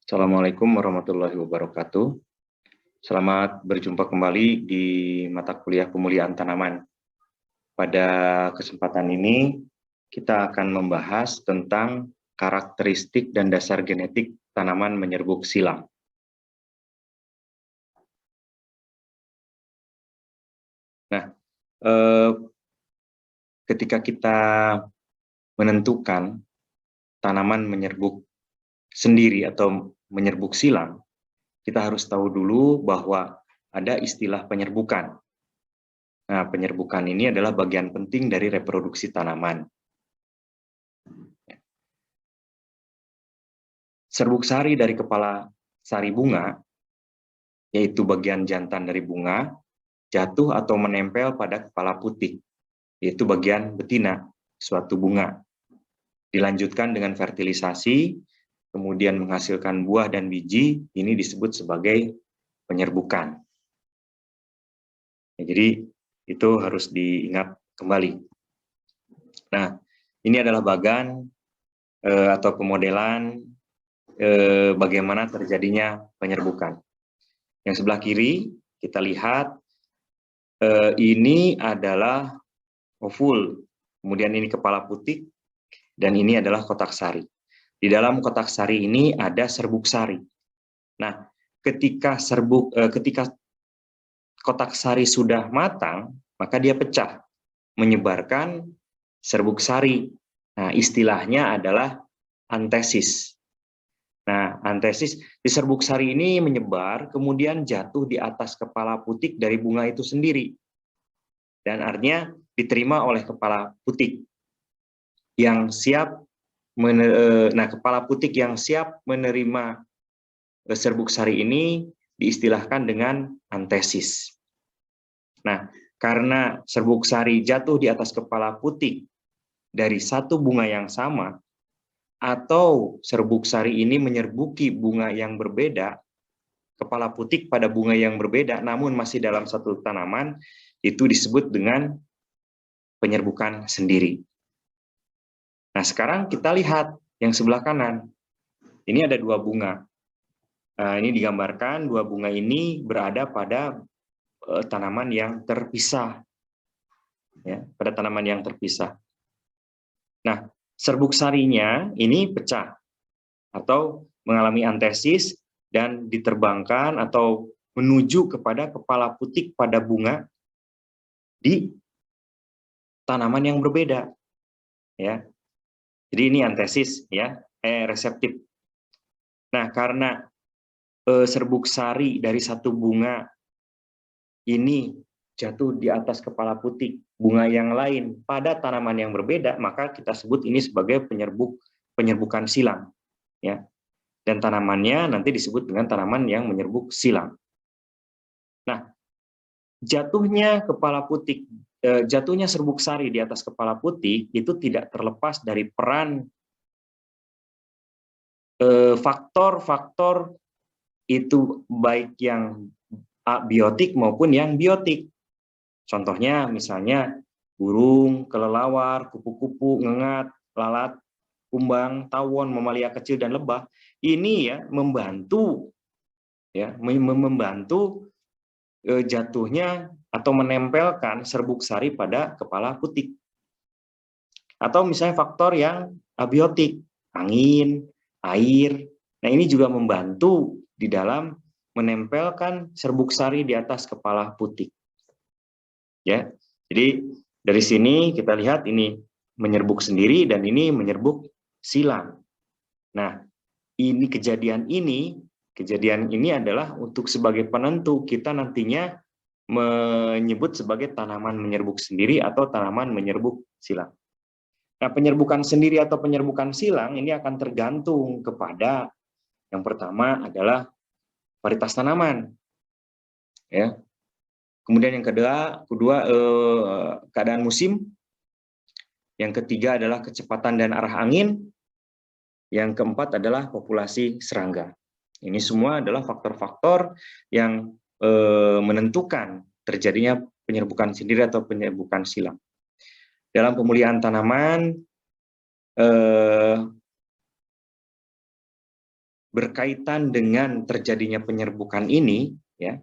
Assalamualaikum warahmatullahi wabarakatuh. Selamat berjumpa kembali di mata kuliah pemulihan tanaman. Pada kesempatan ini, kita akan membahas tentang karakteristik dan dasar genetik tanaman menyerbuk silang. Nah, ketika kita menentukan tanaman menyerbuk sendiri atau menyerbuk silang, kita harus tahu dulu bahwa ada istilah penyerbukan. Nah, penyerbukan ini adalah bagian penting dari reproduksi tanaman. Serbuk sari dari kepala sari bunga, yaitu bagian jantan dari bunga, jatuh atau menempel pada kepala putih, yaitu bagian betina suatu bunga. Dilanjutkan dengan fertilisasi, kemudian menghasilkan buah dan biji, ini disebut sebagai penyerbukan. Jadi itu harus diingat kembali. Nah, ini adalah bagan atau pemodelan bagaimana terjadinya penyerbukan. Yang sebelah kiri kita lihat ini adalah ovul, kemudian ini kepala putih, dan ini adalah kotak sari. Di dalam kotak sari ini ada serbuk sari. Nah, ketika kotak sari sudah matang, maka dia pecah, menyebarkan serbuk sari. Nah, istilahnya adalah antesis. Nah, antesis di serbuk sari ini menyebar, kemudian jatuh di atas kepala putik dari bunga itu sendiri. Dan artinya diterima oleh kepala putik yang siap, kepala putik yang siap menerima serbuk sari ini diistilahkan dengan antesis. Nah, karena serbuk sari jatuh di atas kepala putik dari satu bunga yang sama, atau serbuk sari ini menyerbuki bunga yang berbeda, kepala putik pada bunga yang berbeda, namun masih dalam satu tanaman, itu disebut dengan penyerbukan sendiri. Nah, sekarang kita lihat yang sebelah kanan. Ini ada dua bunga. Nah, ini digambarkan dua bunga ini berada pada tanaman yang terpisah. Ya, pada tanaman yang terpisah. Nah, serbuk sarinya ini pecah atau mengalami antesis dan diterbangkan atau menuju kepada kepala putik pada bunga di tanaman yang berbeda. Ya. Jadi ini antesis, ya, reseptif. Nah, karena serbuk sari dari satu bunga ini jatuh di atas kepala putik bunga yang lain pada tanaman yang berbeda, maka kita sebut ini sebagai penyerbukan silang, ya. Dan tanamannya nanti disebut dengan tanaman yang menyerbuk silang. Nah, jatuhnya serbuk sari di atas kepala putik itu tidak terlepas dari peran faktor-faktor itu, baik yang abiotik maupun yang biotik. Contohnya misalnya burung, kelelawar, kupu-kupu, ngengat, lalat, kumbang, tawon, mamalia kecil dan lebah. Ini ya membantu jatuhnya atau menempelkan serbuk sari pada kepala putik. Atau misalnya faktor yang abiotik, angin, air. Nah, ini juga membantu di dalam menempelkan serbuk sari di atas kepala putik. Ya. Jadi dari sini kita lihat ini menyerbuk sendiri dan ini menyerbuk silang. Nah, kejadian ini adalah untuk sebagai penentu kita nantinya menyebut sebagai tanaman menyerbuk sendiri atau tanaman menyerbuk silang. Nah, penyerbukan sendiri atau penyerbukan silang ini akan tergantung kepada yang pertama adalah varietas tanaman, ya. Kemudian yang kedua keadaan musim. Yang ketiga adalah kecepatan dan arah angin. Yang keempat adalah populasi serangga. Ini semua adalah faktor-faktor yang menentukan terjadinya penyerbukan sendiri atau penyerbukan silang. Dalam pemulihan tanaman, berkaitan dengan terjadinya penyerbukan ini, ya,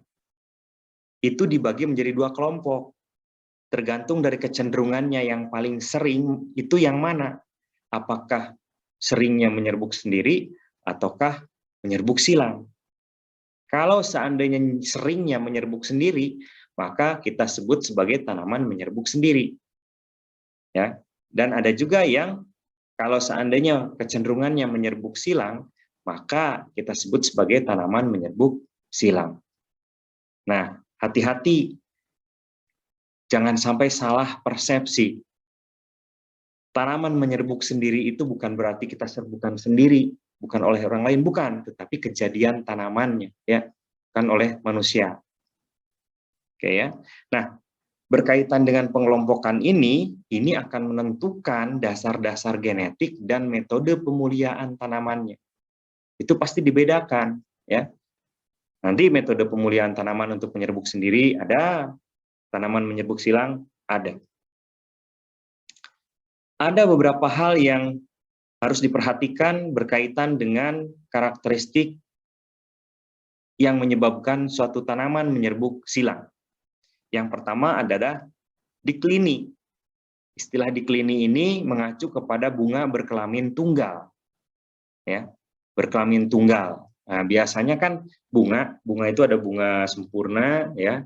itu dibagi menjadi dua kelompok. Tergantung dari kecenderungannya, yang paling sering itu yang mana? Apakah seringnya menyerbuk sendiri ataukah menyerbuk silang? Kalau seandainya seringnya menyerbuk sendiri, maka kita sebut sebagai tanaman menyerbuk sendiri. Ya. Dan ada juga yang kalau seandainya kecenderungannya menyerbuk silang, maka kita sebut sebagai tanaman menyerbuk silang. Nah, hati-hati, jangan sampai salah persepsi. Tanaman menyerbuk sendiri itu bukan berarti kita serbukan sendiri, bukan oleh orang lain, bukan, tetapi kejadian tanamannya, ya, kan oleh manusia. Oke ya. Nah, berkaitan dengan pengelompokan ini akan menentukan dasar-dasar genetik dan metode pemuliaan tanamannya. Itu pasti dibedakan, ya. Nanti metode pemuliaan tanaman untuk menyerbuk sendiri ada, tanaman menyerbuk silang ada. Ada beberapa hal yang harus diperhatikan berkaitan dengan karakteristik yang menyebabkan suatu tanaman menyerbuk silang. Yang pertama adalah diklini. Istilah diklini ini mengacu kepada bunga berkelamin tunggal. Ya, berkelamin tunggal. Nah, biasanya kan bunga itu ada bunga sempurna, ya.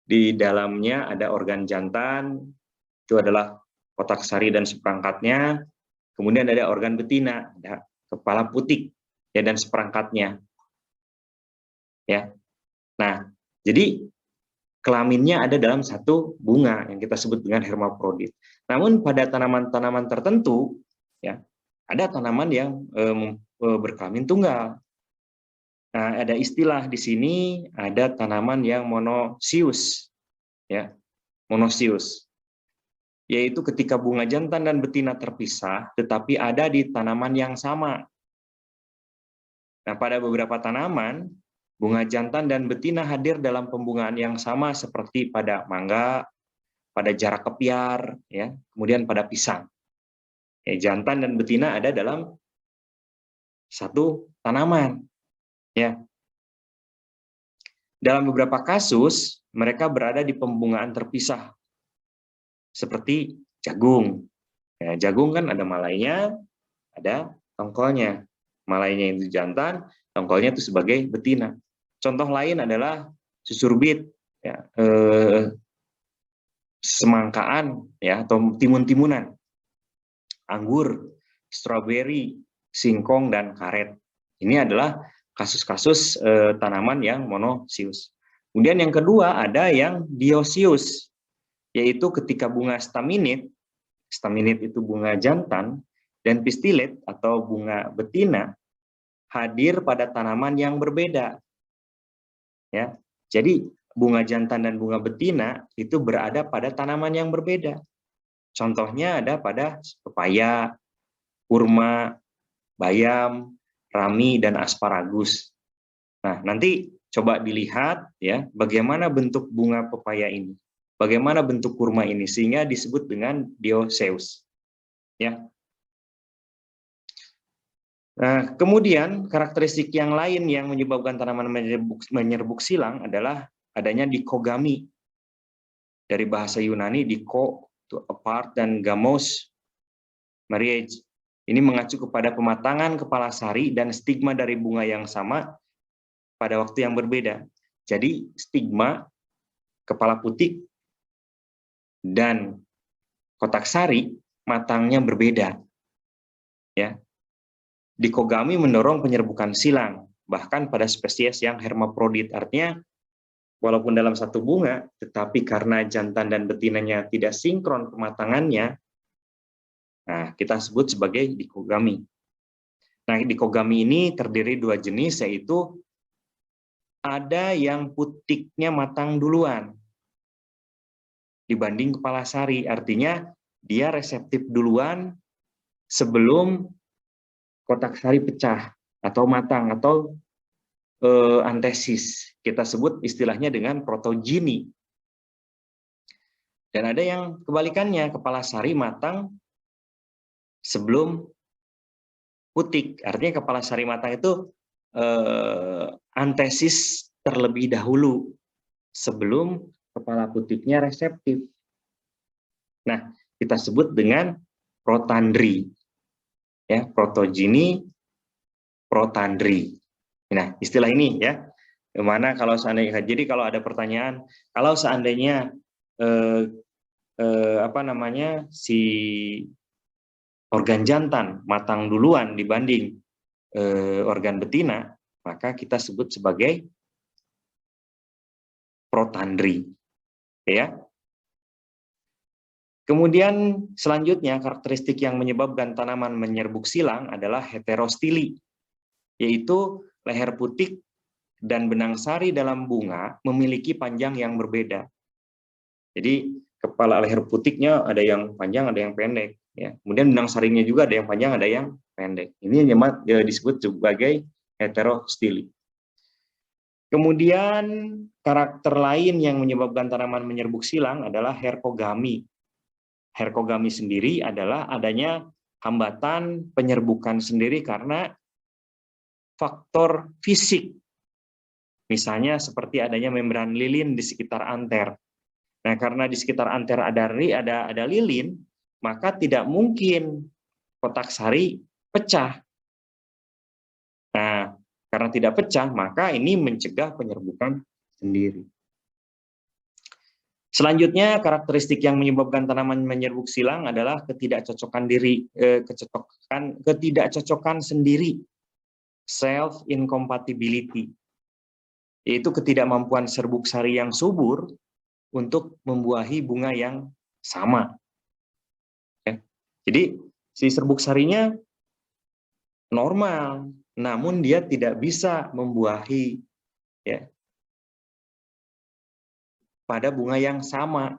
Di dalamnya ada organ jantan, itu adalah kotak sari dan seperangkatnya. Kemudian ada organ betina, ada kepala putik, ya, dan seperangkatnya. Ya. Nah, jadi kelaminnya ada dalam satu bunga yang kita sebut dengan hermafrodit. Namun pada tanaman-tanaman tertentu, ya, ada tanaman yang berkelamin tunggal. Nah, ada istilah di sini, ada tanaman yang monosius, ya, monosius. Yaitu ketika bunga jantan dan betina terpisah, tetapi ada di tanaman yang sama. Nah, pada beberapa tanaman, bunga jantan dan betina hadir dalam pembungaan yang sama seperti pada mangga, pada jarak kepiar, ya, kemudian pada pisang. Ya, jantan dan betina ada dalam satu tanaman. Ya. Dalam beberapa kasus, mereka berada di pembungaan terpisah, seperti jagung. Ya, jagung kan ada malainya, ada tongkolnya. Malainya itu jantan, tongkolnya itu sebagai betina. Contoh lain adalah susurbit, ya, semangkaan, ya, atau timun-timunan, anggur, stroberi, singkong, dan karet. Ini adalah kasus-kasus tanaman yang monosius. Kemudian yang kedua ada yang diosius, yaitu ketika bunga staminid itu bunga jantan, dan pistilet atau bunga betina hadir pada tanaman yang berbeda. Ya, jadi bunga jantan dan bunga betina itu berada pada tanaman yang berbeda. Contohnya ada pada pepaya, kurma, bayam, rami, dan asparagus. Nah, nanti coba dilihat, ya, bagaimana bentuk bunga pepaya ini, bagaimana bentuk kurma ini, sehingga disebut dengan dioecious. Ya. Nah, kemudian karakteristik yang lain yang menyebabkan tanaman menyerbuk silang adalah adanya dikogami. Dari bahasa Yunani, diko, to apart, dan gamos, marriage. Ini mengacu kepada pematangan kepala sari dan stigma dari bunga yang sama pada waktu yang berbeda. Jadi stigma, kepala putik, dan kotak sari matangnya berbeda. Ya. Dikogami mendorong penyerbukan silang, bahkan pada spesies yang hermafrodit. Artinya, walaupun dalam satu bunga, tetapi karena jantan dan betinanya tidak sinkron pematangannya, nah, kita sebut sebagai dikogami. Nah, dikogami ini terdiri dua jenis, yaitu ada yang putiknya matang duluan dibanding kepala sari. Artinya, dia reseptif duluan sebelum kotak sari pecah atau matang atau antesis. Kita sebut istilahnya dengan protogini. Dan ada yang kebalikannya, kepala sari matang sebelum putik. Artinya kepala sari matang itu antesis terlebih dahulu sebelum kepala putiknya reseptif. Nah, kita sebut dengan protandri. Ya, protogini, protandri. Nah, istilah ini ya. Mana kalau seandainya, jadi kalau ada pertanyaan, kalau seandainya si organ jantan matang duluan dibanding organ betina, maka kita sebut sebagai protandri, ya. Kemudian selanjutnya karakteristik yang menyebabkan tanaman menyerbuk silang adalah heterostili, yaitu leher putik dan benang sari dalam bunga memiliki panjang yang berbeda. Jadi kepala leher putiknya ada yang panjang, ada yang pendek. Ya. Kemudian benang sarinya juga ada yang panjang, ada yang pendek. Ini yang disebut sebagai heterostili. Kemudian karakter lain yang menyebabkan tanaman menyerbuk silang adalah herkogami. Herkogami sendiri adalah adanya hambatan penyerbukan sendiri karena faktor fisik. Misalnya seperti adanya membran lilin di sekitar anter. Nah, karena di sekitar anter ada lilin, maka tidak mungkin kotak sari pecah. Nah, karena tidak pecah, maka ini mencegah penyerbukan sendiri. Selanjutnya, karakteristik yang menyebabkan tanaman menyerbuk silang adalah ketidakcocokan sendiri, self incompatibility, yaitu ketidakmampuan serbuk sari yang subur untuk membuahi bunga yang sama. Ya. Jadi si serbuk sarinya normal, namun dia tidak bisa membuahi ya, pada bunga yang sama.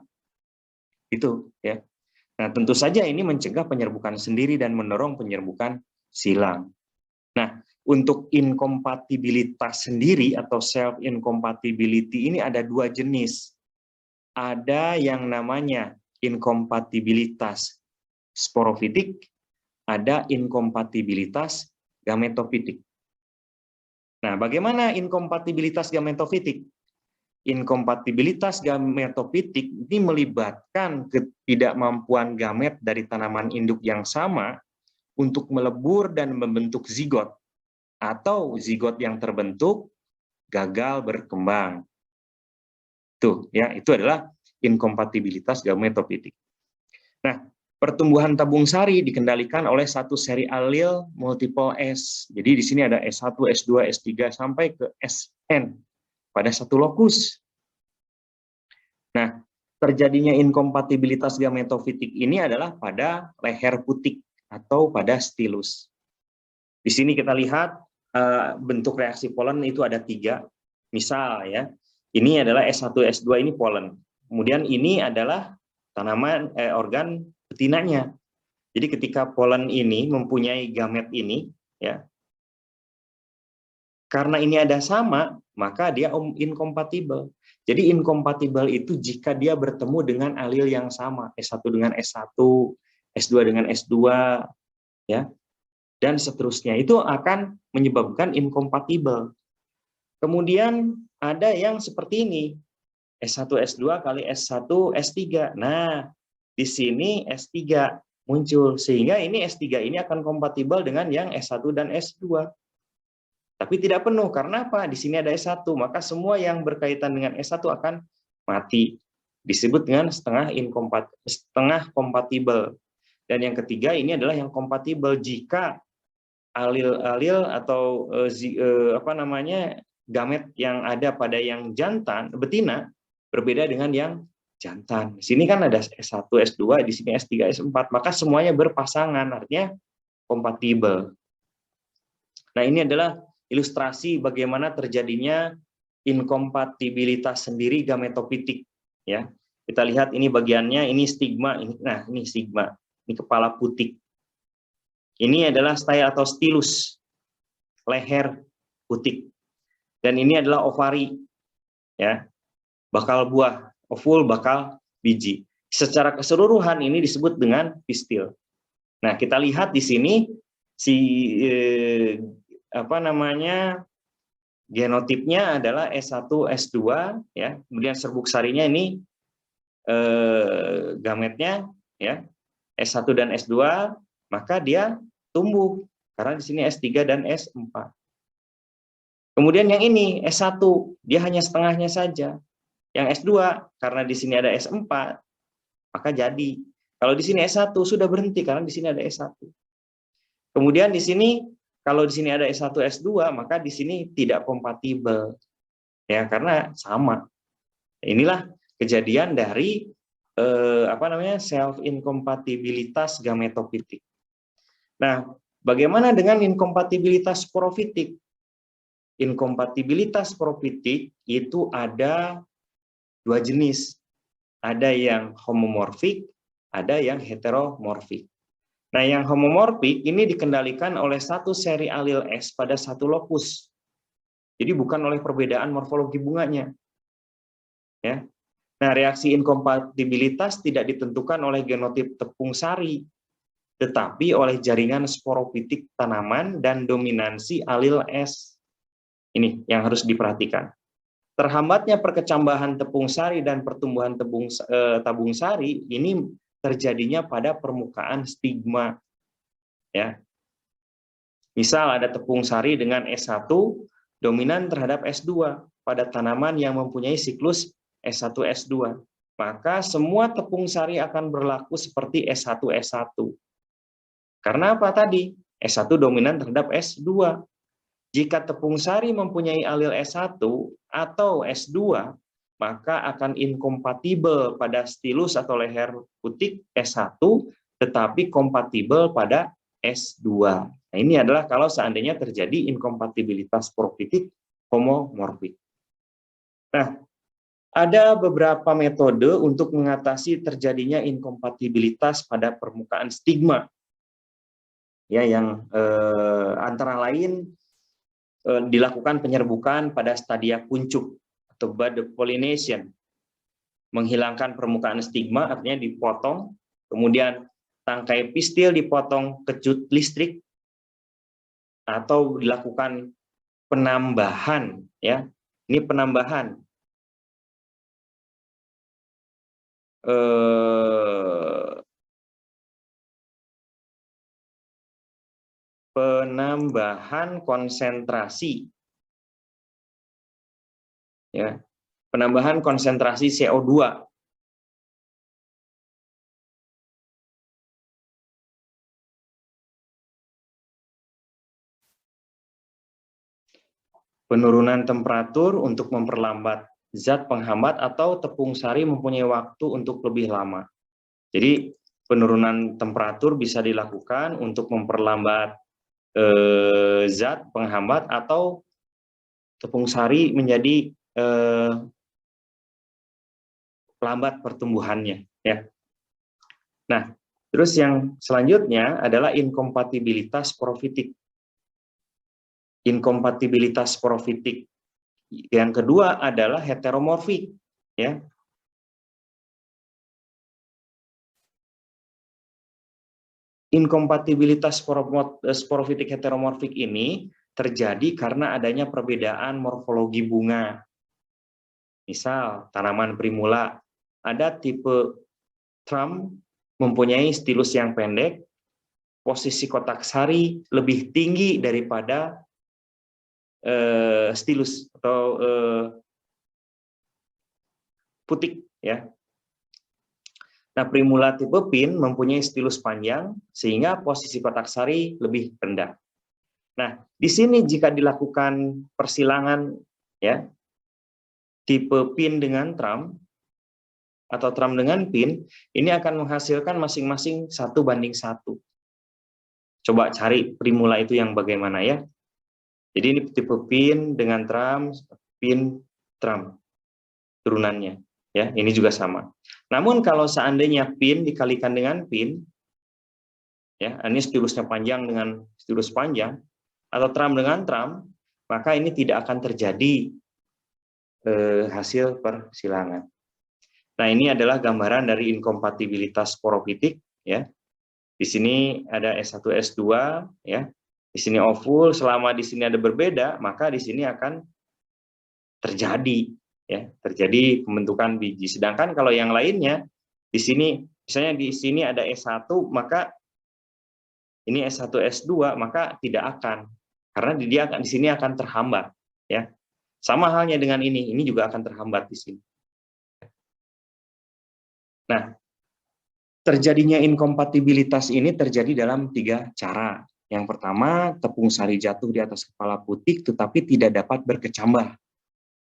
Itu ya. Nah, tentu saja ini mencegah penyerbukan sendiri dan mendorong penyerbukan silang. Nah, untuk inkompatibilitas sendiri atau self incompatibility ini ada dua jenis. Ada yang namanya inkompatibilitas sporofitik, ada inkompatibilitas gametofitik. Nah, bagaimana inkompatibilitas gametofitik? Inkompatibilitas gametofitik ini melibatkan ketidakmampuan gamet dari tanaman induk yang sama untuk melebur dan membentuk zigot, atau zigot yang terbentuk gagal berkembang. Tuh, ya, itu adalah inkompatibilitas gametofitik. Nah, pertumbuhan tabung sari dikendalikan oleh satu seri alil multiple S. Jadi di sini ada S1, S2, S3 sampai ke Sn pada satu lokus. Nah, terjadinya inkompatibilitas gametofitik ini adalah pada leher putik atau pada stilus. Di sini kita lihat bentuk reaksi polen itu ada 3. Misal ya, ini adalah S1, S2 ini polen. Kemudian ini adalah tanaman organ betinanya. Jadi ketika polen ini mempunyai gamet ini, ya, karena ini ada sama, maka dia inkompatibel. Jadi inkompatibel itu jika dia bertemu dengan alil yang sama, S1 dengan S1, S2 dengan S2, ya, dan seterusnya. Itu akan menyebabkan inkompatibel. Kemudian ada yang seperti ini, S1, S2 kali S1, S3. Nah, di sini S3 muncul, sehingga ini S3 ini akan kompatibel dengan yang S1 dan S2. Tapi tidak penuh, karena apa? Di sini ada S1, maka semua yang berkaitan dengan S1 akan mati. Disebut dengan setengah kompatibel. Dan yang ketiga ini adalah yang kompatibel jika alil-alil atau gamet yang ada pada yang jantan, betina, berbeda dengan yang jantan. Di sini kan ada S1, S2, di sini S3, S4, maka semuanya berpasangan, artinya kompatibel. Nah, ini adalah ilustrasi bagaimana terjadinya inkompatibilitas sendiri gametofitik. Ya, kita lihat ini bagiannya, ini stigma, ini stigma, ini kepala putik. Ini adalah style atau stilus, leher putik. Dan ini adalah ovari, ya, bakal buah, ovul, bakal biji. Secara keseluruhan ini disebut dengan pistil. Nah, kita lihat di sini si apa namanya, genotipnya adalah S1 S2 ya. Kemudian serbuk sarinya ini gametnya ya S1 dan S2, maka dia tumbuh karena di sini S3 dan S4. Kemudian yang ini S1, dia hanya setengahnya saja. Yang S2 karena di sini ada S4, maka jadi. Kalau di sini S1 sudah berhenti karena di sini ada S1. Kemudian di sini kalau di sini ada S1 S2, maka di sini tidak kompatibel. Ya, karena sama. Inilah kejadian dari apa namanya? Self incompatibilitas gametofitik. Nah, bagaimana dengan inkompatibilitas sporofitik? Inkompatibilitas sporofitik itu ada dua jenis. Ada yang homomorfik, ada yang heteromorfik. Nah, yang homomorfik ini dikendalikan oleh satu seri alil S pada satu lokus. Jadi bukan oleh perbedaan morfologi bunganya. Ya. Nah, reaksi inkompatibilitas tidak ditentukan oleh genotip tepung sari, tetapi oleh jaringan sporofitik tanaman dan dominansi alil S. Ini yang harus diperhatikan. Terhambatnya perkecambahan tepung sari dan pertumbuhan tabung sari ini terjadinya pada permukaan stigma. Ya. Misal ada tepung sari dengan S1 dominan terhadap S2 pada tanaman yang mempunyai siklus S1 S2. Maka semua tepung sari akan berlaku seperti S1 S1. Karena apa tadi? S1 dominan terhadap S2. Jika tepung sari mempunyai alil S1 atau S2, maka akan inkompatibel pada stilus atau leher putik S1, tetapi kompatibel pada S2. Nah, ini adalah kalau seandainya terjadi inkompatibilitas sporofitik homomorfik. Nah, ada beberapa metode untuk mengatasi terjadinya inkompatibilitas pada permukaan stigma. Ya, yang antara lain dilakukan penyerbukan pada stadia kuncup atau bud pollination. Menghilangkan permukaan stigma artinya dipotong, kemudian tangkai pistil dipotong kecut listrik, atau dilakukan penambahan, ya. Ini penambahan konsentrasi, ya, penambahan konsentrasi CO2. Penurunan temperatur untuk memperlambat zat penghambat atau tepung sari mempunyai waktu untuk lebih lama. Jadi penurunan temperatur bisa dilakukan untuk memperlambat zat penghambat atau tepung sari menjadi lambat pertumbuhannya, ya. Nah, terus yang selanjutnya adalah inkompatibilitas sporofitik. Inkompatibilitas sporofitik yang kedua adalah heteromorfik, ya. Inkompatibilitas sporofitik heteromorfik ini terjadi karena adanya perbedaan morfologi bunga. Misal, tanaman primula ada tipe tram mempunyai stilus yang pendek, posisi kotak sari lebih tinggi daripada stilus atau putik, ya. Nah, primula tipe pin mempunyai stilus panjang sehingga posisi kotak sari lebih rendah. Nah, di sini jika dilakukan persilangan, ya, tipe pin dengan tram atau tram dengan pin, ini akan menghasilkan masing-masing 1:1. Coba cari primula itu yang bagaimana, ya. Jadi ini tipe pin dengan tram, pin, tram turunannya, ya. Ini juga sama. Namun kalau seandainya pin dikalikan dengan pin, ya, ini stilusnya panjang dengan stilus panjang, atau tram dengan tram, maka ini tidak akan terjadi hasil persilangan. Nah, ini adalah gambaran dari inkompatibilitas sporofitik, ya. Di sini ada S1 S2, ya. Di sini ovul, selama di sini ada berbeda, maka di sini akan terjadi terjadi pembentukan biji. Sedangkan kalau yang lainnya di sini, misalnya di sini ada S1, maka ini S1 S2, maka tidak akan, karena dia akan di sini akan terhambat ya. Sama halnya dengan ini juga akan terhambat di sini. Nah, terjadinya inkompatibilitas ini terjadi dalam 3 cara. Yang pertama, tepung sari jatuh di atas kepala putik tetapi tidak dapat berkecambah.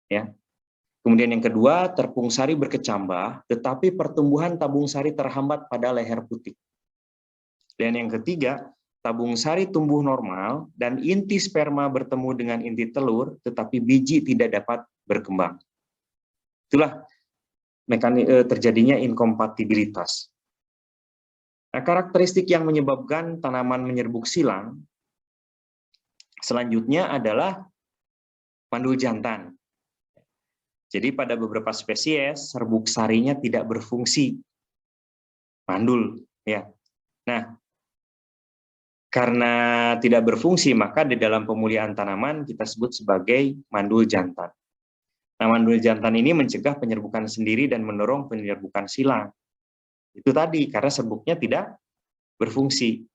Ya. Kemudian yang kedua, tepung sari berkecambah tetapi pertumbuhan tabung sari terhambat pada leher putik. Dan yang ketiga, tabung sari tumbuh normal dan inti sperma bertemu dengan inti telur tetapi biji tidak dapat berkembang. Itulah terjadinya inkompatibilitas. Nah, karakteristik yang menyebabkan tanaman menyerbuk silang selanjutnya adalah mandul jantan. Jadi pada beberapa spesies serbuk sarinya tidak berfungsi mandul ya. Nah, karena tidak berfungsi maka di dalam pemulihan tanaman kita sebut sebagai mandul jantan. Nah, mandul jantan ini mencegah penyerbukan sendiri dan mendorong penyerbukan silang. Itu tadi, karena serbuknya tidak berfungsi.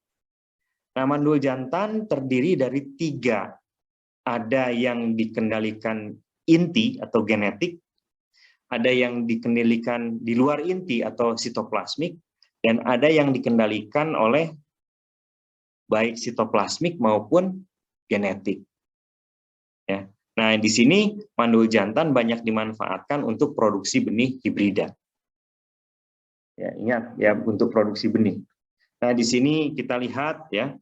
Nah, mandul jantan terdiri dari 3. Ada yang dikendalikan inti atau genetik, ada yang dikendalikan di luar inti atau sitoplasmik, dan ada yang dikendalikan oleh baik sitoplasmik maupun genetik. Ya. Nah, di sini mandul jantan banyak dimanfaatkan untuk produksi benih hibrida. Ya, ingat ya, untuk produksi benih. Nah, di sini kita lihat ya,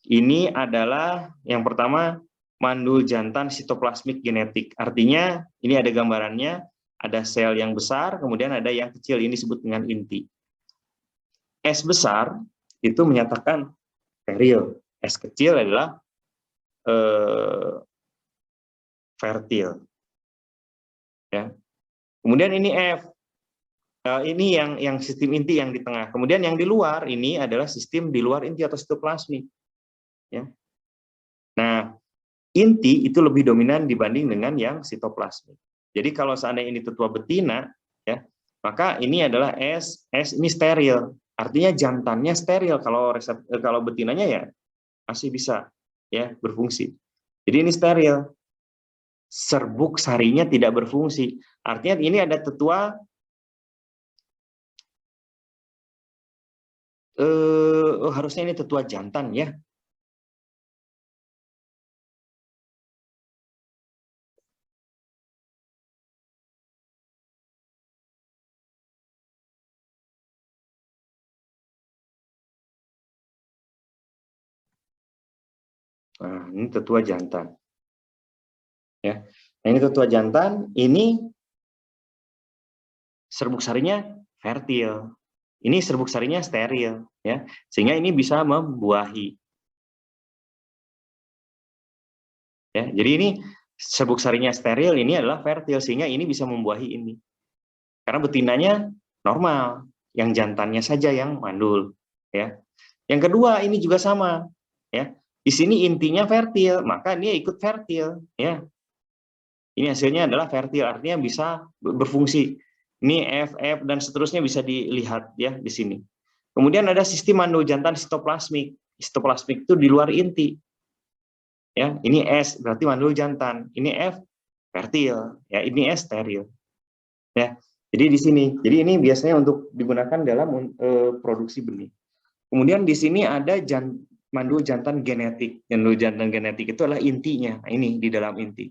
ini adalah yang pertama mandul jantan sitoplasmik genetik. Artinya ini ada gambarannya, ada sel yang besar, kemudian ada yang kecil, ini disebut dengan inti. S besar itu menyatakan steril, S kecil adalah fertil. Ya. Kemudian ini F. Ini yang sistem inti yang di tengah. Kemudian yang di luar ini adalah sistem di luar inti atau sitoplasmik. Ya. Nah, inti itu lebih dominan dibanding dengan yang sitoplasmik. Jadi kalau seandainya ini tetua betina, ya, maka ini adalah S ini steril. Artinya jantannya steril. Kalau betinanya ya masih bisa ya berfungsi. Jadi ini steril. Serbuk sarinya tidak berfungsi. Artinya ini ada tetua harusnya ini tetua jantan ya. Nah, ini tetua jantan. Ya. Nah, ini tetua jantan, ini serbuk sarinya fertil. Ini serbuk sarinya steril ya. Sehingga ini bisa membuahi. Ya, jadi ini serbuk sarinya steril, ini adalah fertil sehingga ini bisa membuahi ini. Karena betinanya normal, yang jantannya saja yang mandul ya. Yang kedua ini juga sama ya. Di sini intinya fertil, maka dia ikut fertil ya. Ini hasilnya adalah fertil, artinya bisa berfungsi. Ini F dan seterusnya bisa dilihat ya di sini. Kemudian ada sistem mandul jantan sitoplasmik. Sitoplasmik itu di luar inti. Ya, ini S berarti mandul jantan. Ini F fertil, ya ini S steril. Ya. Jadi di sini. Jadi ini biasanya untuk digunakan dalam produksi benih. Kemudian di sini ada mandul jantan genetik. Mandul jantan genetik itu adalah intinya. Ini di dalam inti.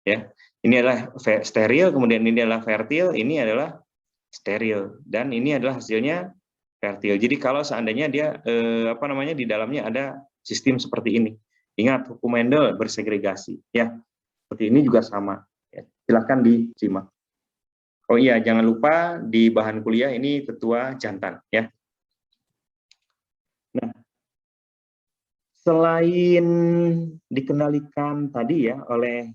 Ya. Ini adalah steril, kemudian ini adalah fertil, ini adalah steril, dan ini adalah hasilnya fertil. Jadi kalau seandainya dia di dalamnya ada sistem seperti ini, ingat hukum Mendel bersegregasi, ya. Seperti ini juga sama. Ya. Silahkan disimak. Oh iya, jangan lupa di bahan kuliah ini tetua jantan, ya. Nah, selain dikendalikan tadi ya oleh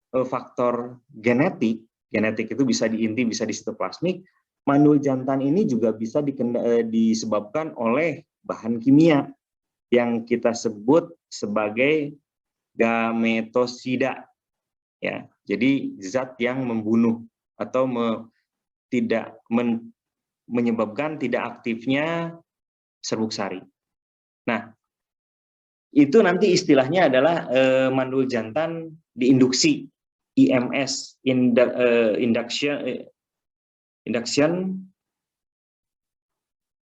faktor genetik itu bisa di inti, bisa di sitoplasmik, mandul jantan ini juga bisa disebabkan oleh bahan kimia. yang kita sebut sebagai gametosida, ya. Jadi zat yang membunuh atau menyebabkan tidak aktifnya serbuk sari. Nah, itu nanti istilahnya adalah mandul jantan diinduksi, IMS, induction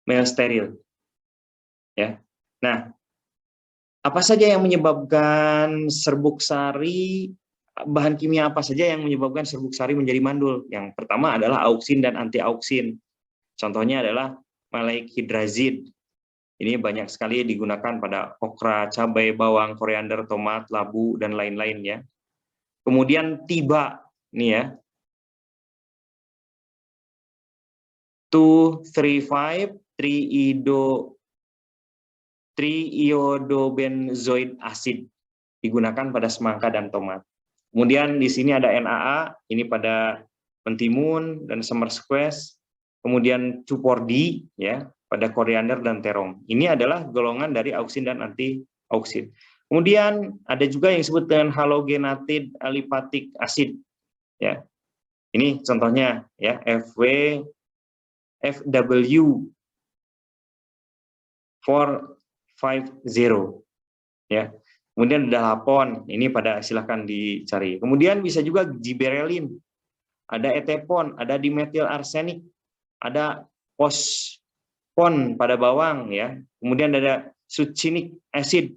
male steril, ya. Nah, apa saja yang menyebabkan serbuk sari, bahan kimia apa saja yang menyebabkan serbuk sari menjadi mandul? Yang pertama adalah auksin dan antiauksin. Contohnya adalah maleik hidrazid. Ini banyak sekali digunakan pada okra, cabai, bawang, koriander, tomat, labu, dan lain-lain, ya. Kemudian tiba, nih ya, 2,3,5 triiodobenzoid acid digunakan pada semangka dan tomat. Kemudian di sini ada NAA, ini pada mentimun dan summer squash. Kemudian 2,4-D, ya, pada koriander dan terong. Ini adalah golongan dari auksin dan antiauksin. Kemudian ada juga yang disebut dengan halogenated aliphatic acid, ya. Ini contohnya, ya, FW450, ya. Kemudian ada lapon, ini pada silahkan dicari. Kemudian bisa juga giberelin, ada etepon, ada dimetil arsenik, ada pospon pada bawang, ya. Kemudian ada succinic acid,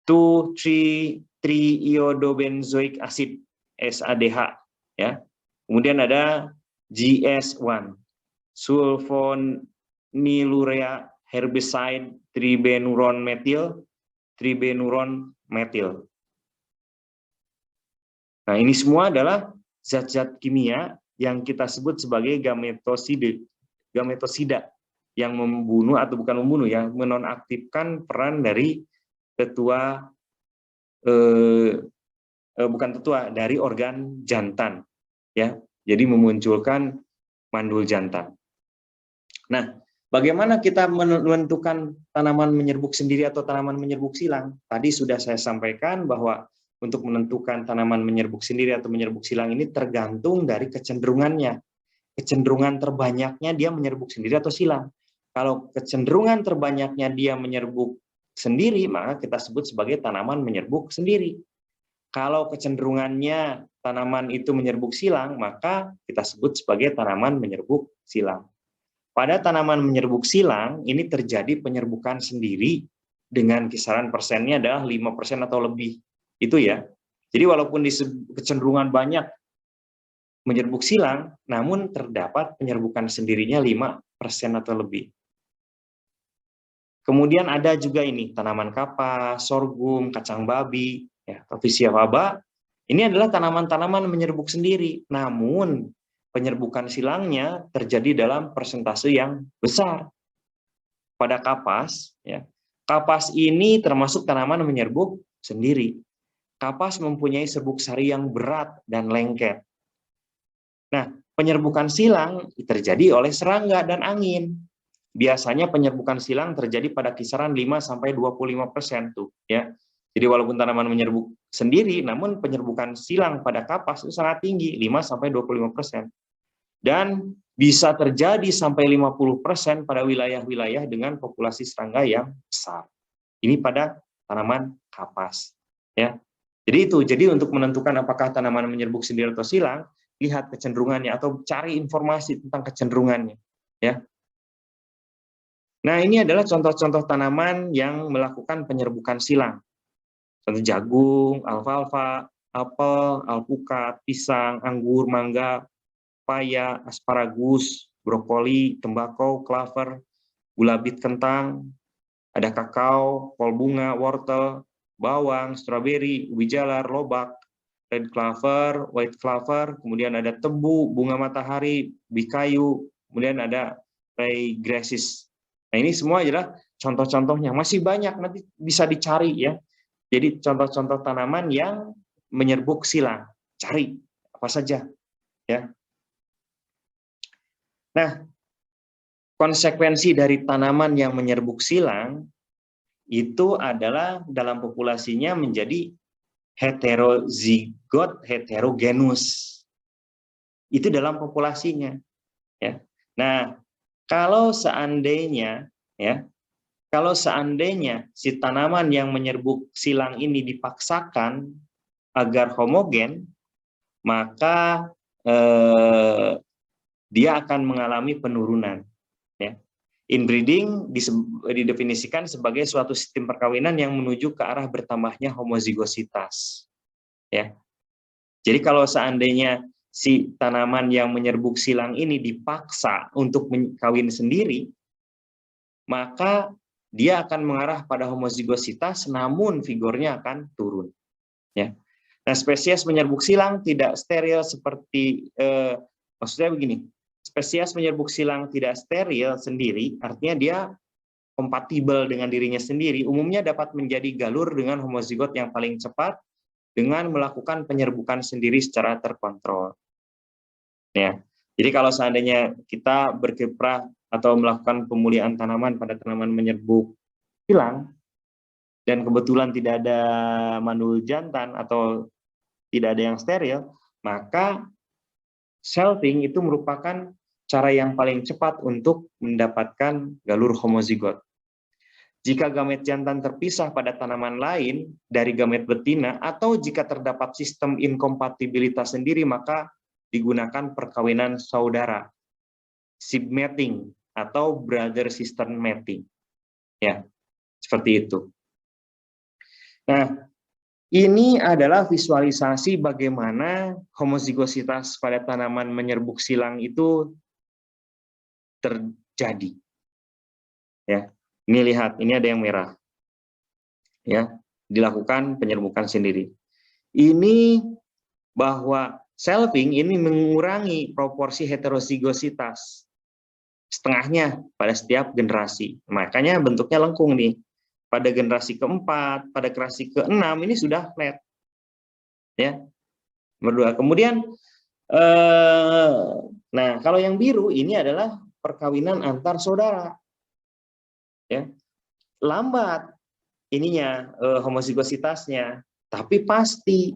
2,3,3-iodobenzoic acid, SADH, ya. Kemudian ada GS1, sulfonylurea herbicide tribenuron metil. Nah, ini semua adalah zat-zat kimia yang kita sebut sebagai gametosida yang membunuh atau bukan membunuh, ya, menonaktifkan peran dari dari organ jantan, ya. Jadi memunculkan mandul jantan. Nah, bagaimana kita menentukan tanaman menyerbuk sendiri atau tanaman menyerbuk silang? Tadi sudah saya sampaikan bahwa untuk menentukan tanaman menyerbuk sendiri atau menyerbuk silang ini tergantung dari kecenderungannya. Kecenderungan terbanyaknya dia menyerbuk sendiri atau silang. Kalau kecenderungan terbanyaknya dia menyerbuk sendiri, maka kita sebut sebagai tanaman menyerbuk sendiri. Kalau kecenderungannya tanaman itu menyerbuk silang, maka kita sebut sebagai tanaman menyerbuk silang. Pada tanaman menyerbuk silang, ini terjadi penyerbukan sendiri dengan kisaran persennya adalah 5% atau lebih. Itu, ya. Jadi walaupun di kecenderungan banyak menyerbuk silang, namun terdapat penyerbukan sendirinya 5% atau lebih. Kemudian ada juga ini, tanaman kapas, sorghum, kacang babi, ya, Visia faba. Ini adalah tanaman-tanaman menyerbuk sendiri, namun penyerbukan silangnya terjadi dalam persentase yang besar. Pada kapas, ya, kapas ini termasuk tanaman menyerbuk sendiri. Kapas mempunyai serbuk sari yang berat dan lengket. Nah, penyerbukan silang terjadi oleh serangga dan angin. Biasanya penyerbukan silang terjadi pada kisaran 5-25% tuh, ya. Jadi walaupun tanaman menyerbuk sendiri, namun penyerbukan silang pada kapas itu sangat tinggi, 5-25%. Dan bisa terjadi sampai 50% pada wilayah-wilayah dengan populasi serangga yang besar. Ini pada tanaman kapas, ya. Jadi untuk menentukan apakah tanaman menyerbuk sendiri atau silang, lihat kecenderungannya atau cari informasi tentang kecenderungannya, ya. Nah, ini adalah contoh-contoh tanaman yang melakukan penyerbukan silang. Contoh jagung, alfalfa, apel, alpukat, pisang, anggur, mangga, paya, asparagus, brokoli, tembakau, klaver, gula bit kentang, ada kakao, kol bunga, wortel, bawang, stroberi, ubi jalar, lobak, red clover, white clover, kemudian ada tebu, bunga matahari, ubi kayu, kemudian ada ryegrasis. Nah, ini semua adalah contoh-contohnya. Masih banyak, nanti bisa dicari, ya. Jadi contoh-contoh tanaman yang menyerbuk silang. Cari apa saja, ya. Nah, konsekuensi dari tanaman yang menyerbuk silang itu adalah dalam populasinya menjadi heterozigot heterogenus. Itu dalam populasinya, ya. Nah, kalau seandainya si tanaman yang menyerbuk silang ini dipaksakan agar homogen, maka dia akan mengalami penurunan, ya. Inbreeding didefinisikan sebagai suatu sistem perkawinan yang menuju ke arah bertambahnya homozigositas, ya. Jadi kalau seandainya si tanaman yang menyerbuk silang ini dipaksa untuk kawin sendiri, maka dia akan mengarah pada homozigositas, namun vigornya akan turun, ya. Nah, spesies menyerbuk silang tidak steril seperti maksudnya begini, spesies menyerbuk silang tidak steril sendiri, artinya dia kompatibel dengan dirinya sendiri, umumnya dapat menjadi galur dengan homozigot yang paling cepat dengan melakukan penyerbukan sendiri secara terkontrol. Ya, jadi kalau seandainya kita berkiprah atau melakukan pemulihan tanaman pada tanaman menyerbuk silang, dan kebetulan tidak ada mandul jantan atau tidak ada yang steril, maka selfing itu merupakan cara yang paling cepat untuk mendapatkan galur homozigot. Jika gamet jantan terpisah pada tanaman lain dari gamet betina, atau jika terdapat sistem inkompatibilitas sendiri, maka digunakan perkawinan saudara, sibmating atau brother sister mating, ya, seperti itu. Nah, ini adalah visualisasi bagaimana homozigositas pada tanaman menyerbuk silang itu terjadi. Ya, ini lihat, ini ada yang merah. Ya, dilakukan penyerbukan sendiri. Ini bahwa selfing ini mengurangi proporsi heterozigositas setengahnya pada setiap generasi. Makanya bentuknya lengkung nih. Pada generasi keempat, pada generasi keenam ini sudah flat, ya, berdua. Kemudian, nah kalau yang biru ini adalah perkawinan antar saudara, ya, lambat ininya homozigositasnya, tapi pasti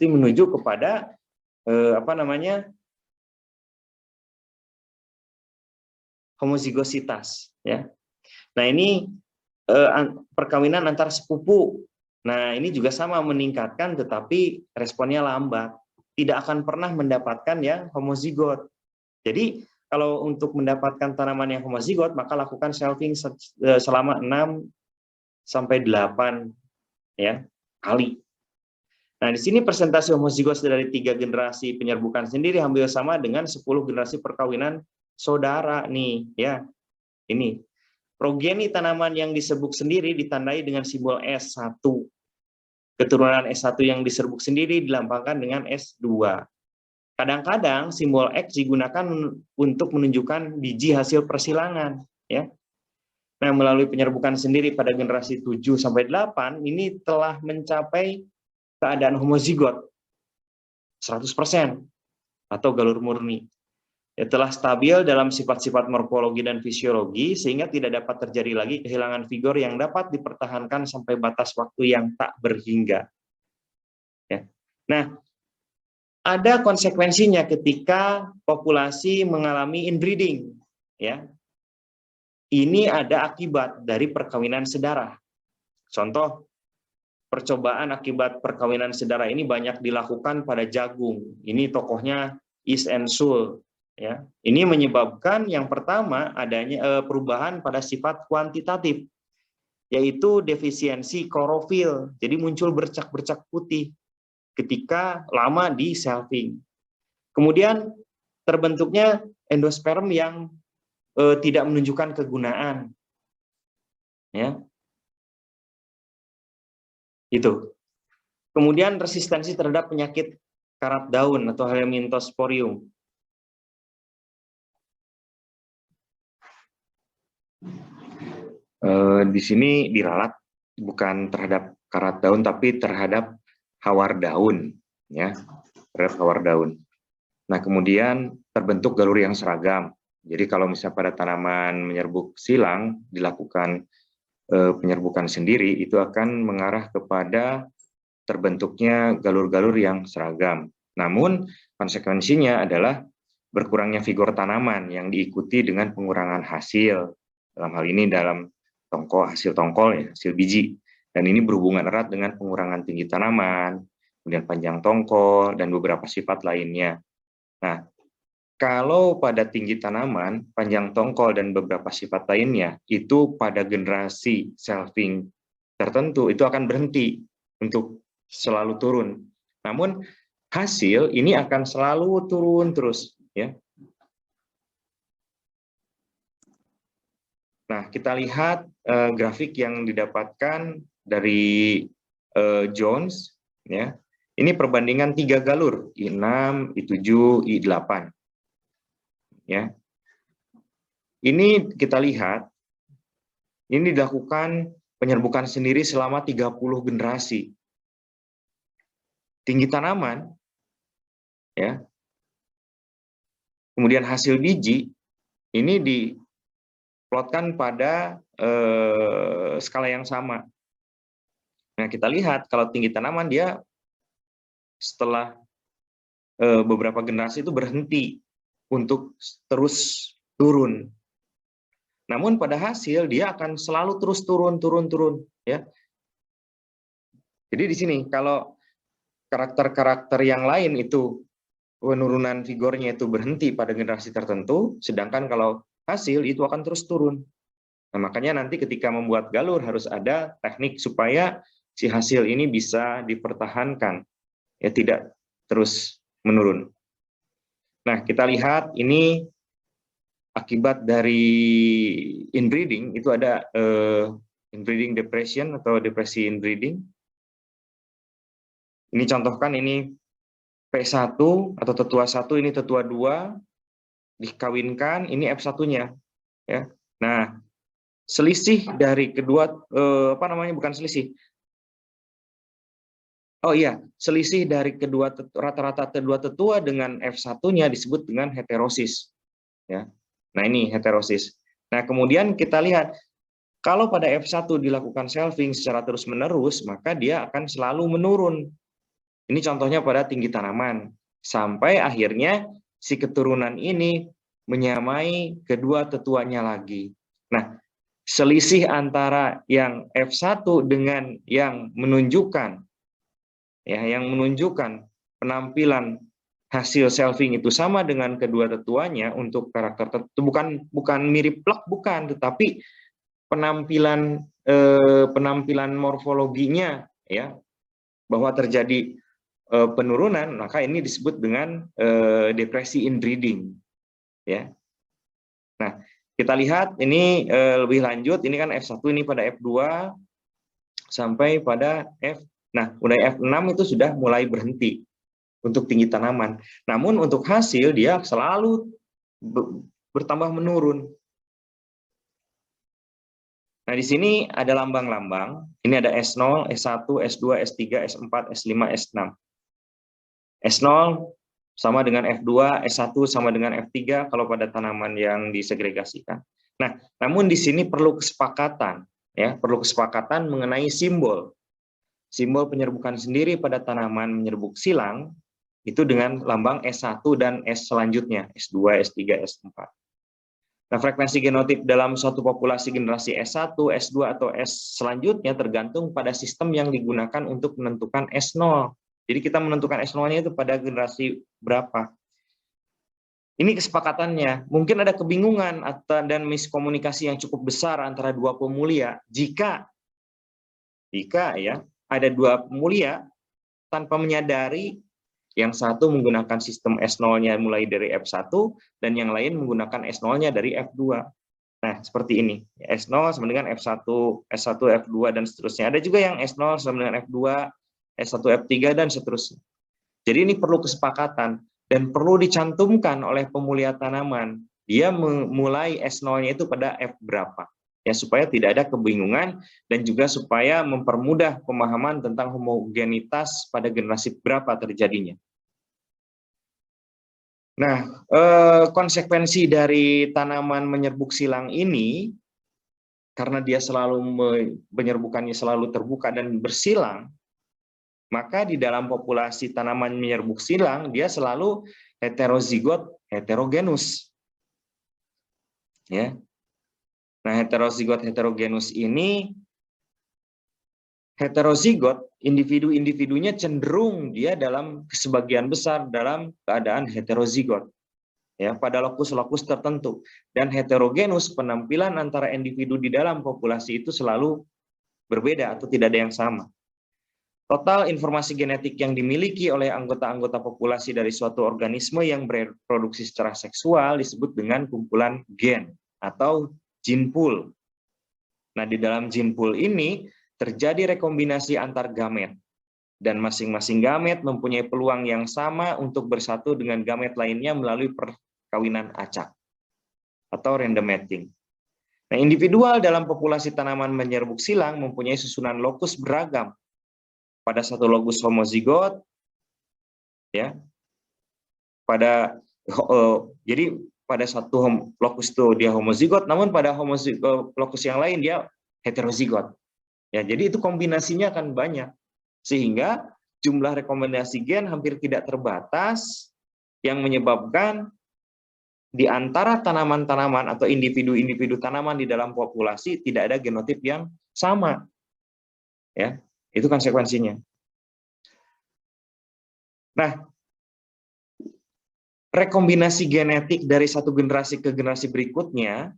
menuju kepada homozigositas, ya. Nah ini perkawinan antar sepupu. Nah, ini juga sama meningkatkan, tetapi responnya lambat. Tidak akan pernah mendapatkan yang homozigot. Jadi, kalau untuk mendapatkan tanaman yang homozigot, maka lakukan selfing selama 6-8 ya, kali. Nah, di sini persentase homozigot dari 3 generasi penyerbukan sendiri hampir sama dengan 10 generasi perkawinan saudara nih, ya. Ini progeni tanaman yang diserbuk sendiri ditandai dengan simbol S1. Keturunan S1 yang diserbuk sendiri dilambangkan dengan S2. Kadang-kadang simbol X digunakan untuk menunjukkan biji hasil persilangan, ya. Nah, melalui penyerbukan sendiri pada generasi 7-8 ini telah mencapai keadaan homozigot 100% atau galur murni. Ya, telah stabil dalam sifat-sifat morfologi dan fisiologi sehingga tidak dapat terjadi lagi kehilangan vigor yang dapat dipertahankan sampai batas waktu yang tak berhingga. Ya. Nah, ada konsekuensinya ketika populasi mengalami inbreeding. Ya. Ini ada akibat dari perkawinan sedara. Contoh, percobaan akibat perkawinan sedara ini banyak dilakukan pada jagung. Ini tokohnya Is and Sul. Ya, ini menyebabkan yang pertama adanya perubahan pada sifat kuantitatif, yaitu defisiensi klorofil. Jadi muncul bercak-bercak putih ketika lama di selfing. Kemudian terbentuknya endosperm yang tidak menunjukkan kegunaan. Ya, itu. Kemudian resistensi terhadap penyakit karat daun atau Helminthosporium. Di sini diralat bukan terhadap karat daun, tapi terhadap hawar daun, ya, terhadap hawar daun. Nah, kemudian terbentuk galur yang seragam. Jadi kalau misalnya pada tanaman menyerbuk silang dilakukan penyerbukan sendiri itu akan mengarah kepada terbentuknya galur-galur yang seragam. Namun konsekuensinya adalah berkurangnya vigor tanaman yang diikuti dengan pengurangan hasil. Dalam hal ini dalam hasil tongkol, ya, hasil biji. Dan ini berhubungan erat dengan pengurangan tinggi tanaman, kemudian panjang tongkol, dan beberapa sifat lainnya. Nah, kalau pada tinggi tanaman, panjang tongkol, dan beberapa sifat lainnya, itu pada generasi shelving tertentu, itu akan berhenti untuk selalu turun. Namun, hasil ini akan selalu turun terus. Ya. Nah, kita lihat grafik yang didapatkan dari Jones. Ya. Ini perbandingan 3 galur, I6, I7, I8. Ya. Ini kita lihat, ini dilakukan penyerbukan sendiri selama 30 generasi. Tinggi tanaman, ya, kemudian hasil biji, ini diplotkan pada skala yang sama. Nah, kita lihat kalau tinggi tanaman dia setelah beberapa generasi itu berhenti untuk terus turun. Namun pada hasil dia akan selalu terus turun, ya. Jadi di sini kalau karakter-karakter yang lain itu penurunan vigornya itu berhenti pada generasi tertentu, sedangkan kalau hasil itu akan terus turun. Nah, makanya nanti ketika membuat galur harus ada teknik supaya si hasil ini bisa dipertahankan, ya, tidak terus menurun. Nah, kita lihat ini akibat dari inbreeding, itu ada inbreeding depression atau depresi inbreeding. Ini contohkan ini P1 atau tetua 1, ini tetua 2, dikawinkan, ini F1-nya. Ya. Nah, selisih dari kedua, bukan selisih. Oh iya, selisih dari kedua rata-rata kedua tetua dengan F1-nya disebut dengan heterosis. Ya. Nah, ini heterosis. Nah, kemudian kita lihat, kalau pada F1 dilakukan shelving secara terus-menerus, maka dia akan selalu menurun. Ini contohnya pada tinggi tanaman. Sampai akhirnya si keturunan ini menyamai kedua tetuanya lagi. Nah, selisih antara yang F1 dengan yang menunjukkan, ya, yang menunjukkan penampilan hasil shelving itu sama dengan kedua tetuanya untuk karakter tertentu, bukan mirip plek, bukan, tetapi penampilan morfologinya, ya, bahwa terjadi penurunan, maka ini disebut dengan depresi inbreeding, ya. Nah, kita lihat ini lebih lanjut, ini kan F1 ini pada F2 sampai pada F. Nah, mulai F6 itu sudah mulai berhenti untuk tinggi tanaman. Namun untuk hasil dia selalu bertambah menurun. Nah, di sini ada lambang-lambang. Ini ada S0, S1, S2, S3, S4, S5, S6. S0 sama dengan F2, S1 sama dengan F3 kalau pada tanaman yang disegregasikan. Nah, namun di sini perlu kesepakatan, ya, perlu kesepakatan mengenai simbol. Simbol penyerbukan sendiri pada tanaman menyerbuk silang itu dengan lambang S1 dan S selanjutnya, S2, S3, S4. Nah, frekuensi genotip dalam suatu populasi generasi S1, S2, atau S selanjutnya tergantung pada sistem yang digunakan untuk menentukan S0. Jadi kita menentukan S0-nya itu pada generasi berapa. Ini kesepakatannya. Mungkin ada kebingungan dan miskomunikasi yang cukup besar antara dua pemulia jika ya ada dua pemulia tanpa menyadari yang satu menggunakan sistem S0-nya mulai dari F1 dan yang lain menggunakan S0-nya dari F2. Nah, seperti ini. S0 sama dengan F1, S1, F2, dan seterusnya. Ada juga yang S0 sama dengan F2, S1, F3, dan seterusnya. Jadi ini perlu kesepakatan dan perlu dicantumkan oleh pemulia tanaman. Dia memulai S0-nya itu pada F berapa. Ya, supaya tidak ada kebingungan dan juga supaya mempermudah pemahaman tentang homogenitas pada generasi berapa terjadinya. Nah, konsekuensi dari tanaman menyerbuk silang ini karena dia selalu penyerbukannya selalu terbuka dan bersilang, maka di dalam populasi tanaman menyerbuk silang dia selalu heterozigot heterogenus. Ya. Nah, heterozigot heterogenus ini heterozigot, individu-individunya cenderung dia dalam sebagian besar dalam keadaan heterozigot. Ya, pada lokus-lokus tertentu, dan heterogenus, penampilan antara individu di dalam populasi itu selalu berbeda atau tidak ada yang sama. Total informasi genetik yang dimiliki oleh anggota-anggota populasi dari suatu organisme yang bereproduksi secara seksual disebut dengan kumpulan gen atau gene pool. Nah, di dalam gene pool ini terjadi rekombinasi antar gamet, dan masing-masing gamet mempunyai peluang yang sama untuk bersatu dengan gamet lainnya melalui perkawinan acak atau random mating. Nah, individual dalam populasi tanaman menyerbuk silang mempunyai susunan lokus beragam. Pada satu lokus homozigot, ya, jadi pada satu lokus itu dia homozigot, namun pada lokus yang lain dia heterozigot. Ya, jadi itu kombinasinya akan banyak, sehingga jumlah rekomendasi gen hampir tidak terbatas, yang menyebabkan di antara tanaman-tanaman atau individu-individu tanaman di dalam populasi tidak ada genotip yang sama. Ya, itu konsekuensinya. Nah, rekombinasi genetik dari satu generasi ke generasi berikutnya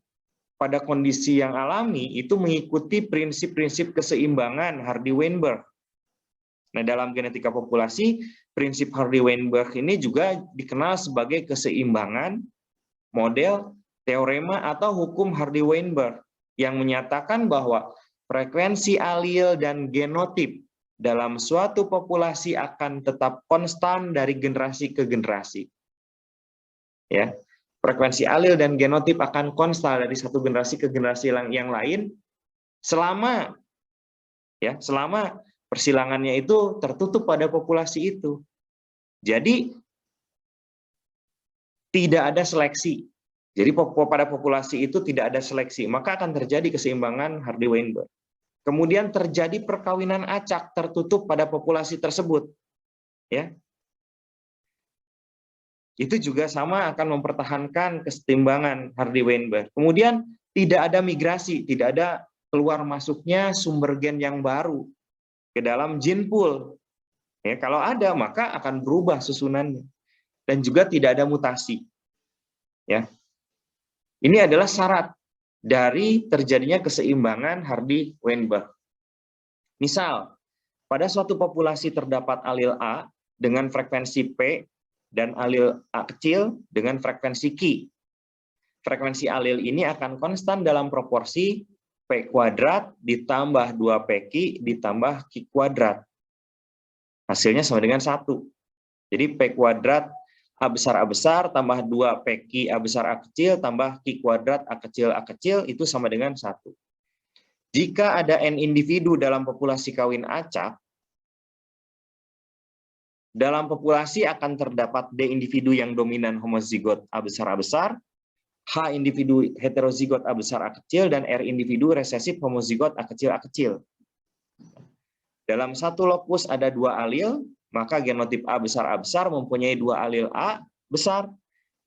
pada kondisi yang alami itu mengikuti prinsip-prinsip keseimbangan Hardy-Weinberg. Nah, dalam genetika populasi, prinsip Hardy-Weinberg ini juga dikenal sebagai keseimbangan model, teorema, atau hukum Hardy-Weinberg yang menyatakan bahwa frekuensi alil dan genotip dalam suatu populasi akan tetap konstan dari generasi ke generasi. Ya, frekuensi alil dan genotip akan konstan dari satu generasi ke generasi yang lain selama persilangannya itu tertutup pada populasi itu. Jadi tidak ada seleksi. Jadi pada populasi itu tidak ada seleksi, maka akan terjadi keseimbangan Hardy-Weinberg. Kemudian terjadi perkawinan acak tertutup pada populasi tersebut. Ya. Itu juga sama akan mempertahankan keseimbangan Hardy-Weinberg. Kemudian tidak ada migrasi, tidak ada keluar masuknya sumber gen yang baru ke dalam gene pool. Ya, kalau ada maka akan berubah susunannya. Dan juga tidak ada mutasi. Ya. Ini adalah syarat dari terjadinya keseimbangan Hardy-Weinberg. Misal, pada suatu populasi terdapat alil A dengan frekuensi P dan alil A kecil dengan frekuensi Q. Frekuensi alil ini akan konstan dalam proporsi P kuadrat ditambah 2PQ ditambah Q kuadrat. Hasilnya sama dengan 1. Jadi P kuadrat A besar tambah 2PQ A besar A kecil tambah Q kuadrat A kecil itu sama dengan 1. Jika ada N individu dalam populasi kawin acak, dalam populasi akan terdapat D individu yang dominan homozigot A besar, H individu heterozigot A besar A kecil, dan R individu resesif homozigot A kecil. Dalam satu lokus ada 2 alil, maka genotip A besar mempunyai 2 alil A besar,